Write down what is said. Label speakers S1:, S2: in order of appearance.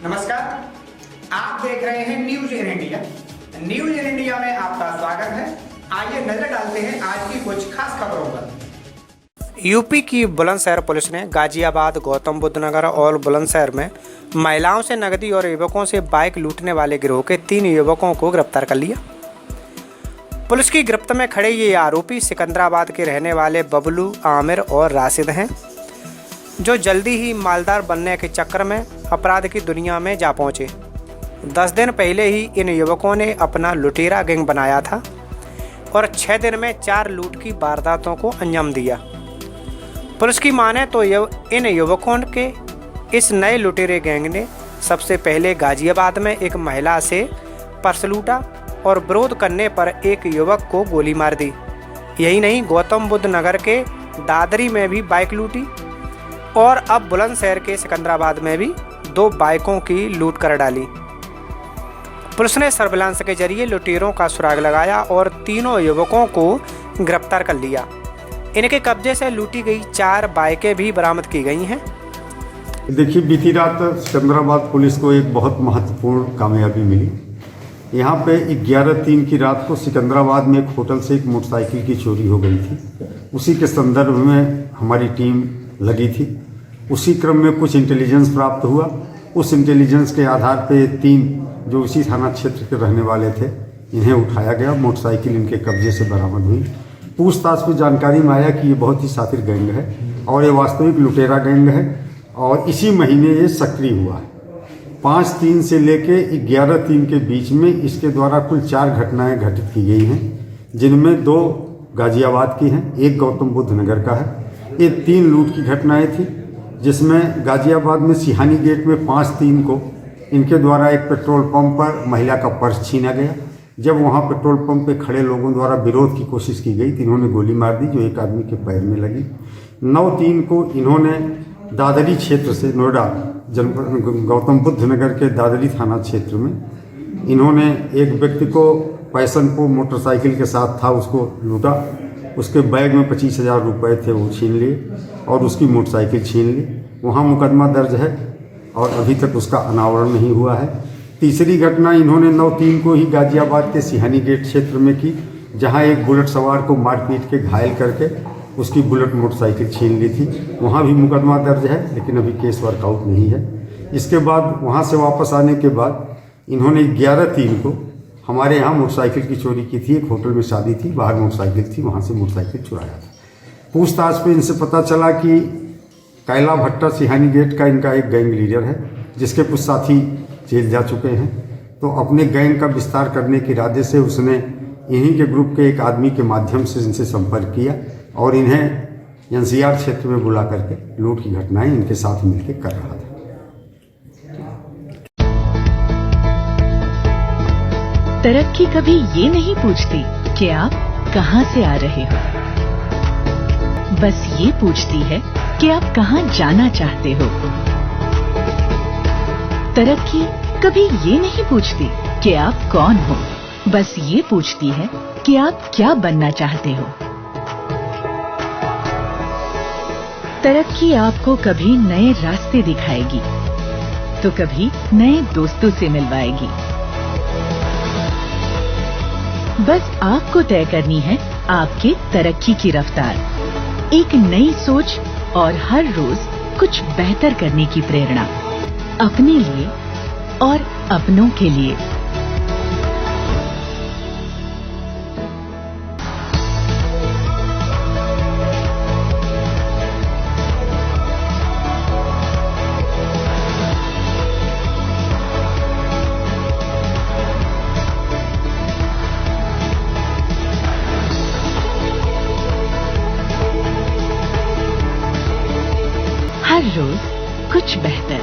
S1: नमस्कार, आप देख रहे हैं news in India. News in India में आपका स्वागत है। आइए नजर डालते हैं आज की कुछ खास खबरों पर। यूपी की बुलंदशहर पुलिस ने गाजियाबाद, गौतम बुद्ध नगर और बुलंदशहर में महिलाओं से नकदी और युवकों से बाइक लूटने वाले गिरोह के 3 युवकों को गिरफ्तार कर लिया। पुलिस की गिरफ्त में खड़े ये आरोपी सिकंदराबाद के रहने वाले बबलू, आमिर और राशिद हैं, जो जल्दी ही मालदार बनने के चक्कर में अपराध की दुनिया में जा पहुंचे। 10 दिन पहले ही इन युवकों ने अपना लुटेरा गैंग बनाया था और 6 दिन में 4 लूट की वारदातों को अंजाम दिया। पुलिस की माने तो इन युवकों के इस नए लुटेरे गैंग ने सबसे पहले गाजियाबाद में एक महिला से पर्स लूटा और विरोध करने पर एक युवक को गोली मार दी। यही नहीं, गौतम बुद्ध नगर के दादरी में भी बाइक लूटी और अब बुलंदशहर के सिकंदराबाद में भी 2 बाइकों की लूट कर डाली। पुलिस ने सर्विलांस के जरिए लुटेरों का सुराग लगाया और तीनों युवकों को गिरफ्तार कर लिया। इनके कब्जे से लूटी गई 4 बाइकें भी बरामद की गई हैं।
S2: देखिए, बीती रात सिकंदराबाद पुलिस को एक बहुत महत्वपूर्ण कामयाबी मिली। यहाँ पे 11/3 की रात को सिकंदराबाद में एक होटल से एक मोटरसाइकिल की चोरी हो गई थी। उसी के संदर्भ में हमारी टीम लगी थी। उसी क्रम में कुछ इंटेलिजेंस प्राप्त हुआ। उस इंटेलिजेंस के आधार पे 3 जो उसी थाना क्षेत्र के रहने वाले थे, इन्हें उठाया गया। मोटरसाइकिल इनके कब्जे से बरामद हुई। पूछताछ में जानकारी में आया कि ये बहुत ही शातिर गैंग है और ये वास्तविक लुटेरा गैंग है और इसी महीने ये सक्रिय हुआ है। 5/3 से लेके 11/3 के बीच में इसके द्वारा कुल 4 घटनाएं घटित की गई हैं, जिनमें 2 गाजियाबाद की हैं, 1 गौतम बुद्ध नगर का है। ये 3 लूट की घटनाएं थी, जिसमें गाजियाबाद में सिहानी गेट में 5/3 को इनके द्वारा एक पेट्रोल पंप पर महिला का पर्स छीना गया। जब वहां पेट्रोल पंप पे खड़े लोगों द्वारा विरोध की कोशिश की गई तो इन्होंने गोली मार दी, जो एक आदमी के पैर में लगी। 9/3 को इन्होंने दादरी क्षेत्र से, नोएडा जनपद गौतम बुद्ध नगर के दादरी थाना क्षेत्र में इन्होंने एक व्यक्ति को पैसन को मोटरसाइकिल के साथ था, उसको लूटा। उसके बैग में 25,000 रुपये थे, वो छीन लिए और उसकी मोटरसाइकिल छीन ली। वहाँ मुकदमा दर्ज है और अभी तक उसका अनावरण नहीं हुआ है। तीसरी घटना इन्होंने 9/3 को ही गाजियाबाद के सिहानी गेट क्षेत्र में की, जहाँ एक बुलेट सवार को मारपीट के घायल करके उसकी बुलेट मोटरसाइकिल छीन ली थी। वहाँ भी मुकदमा दर्ज है, लेकिन अभी केस वर्कआउट नहीं है। इसके बाद वहाँ से वापस आने के बाद इन्होंने 11/3 को हमारे यहाँ मोटरसाइकिल की चोरी की थी। एक होटल में शादी थी, बाहर मोटरसाइकिल थी, वहाँ से मोटरसाइकिल चुराया था। पूछताछ पे इनसे पता चला कि कैला भट्टा सिहानी गेट का इनका एक गैंग लीडर है, जिसके कुछ साथी जेल जा चुके हैं। तो अपने गैंग का विस्तार करने के इरादे से उसने इन्हीं के ग्रुप के एक आदमी के माध्यम से इनसे संपर्क किया और इन्हें NCR क्षेत्र में बुला करके लूट की घटनाएं इनके साथ मिलकर कर रहा था।
S3: तरक्की कभी ये नहीं पूछती कि आप कहां से आ रहे हो, बस ये पूछती है कि आप कहां जाना चाहते हो। तरक्की कभी ये नहीं पूछती कि आप कौन हो, बस ये पूछती है कि आप क्या बनना चाहते हो। तरक्की आपको कभी नए रास्ते दिखाएगी तो कभी नए दोस्तों से मिलवाएगी। बस आपको तय करनी है आपके तरक्की की रफ्तार, एक नई सोच और हर रोज कुछ बेहतर करने की प्रेरणा, अपने लिए और अपनों के लिए। हर रोज कुछ बेहतर।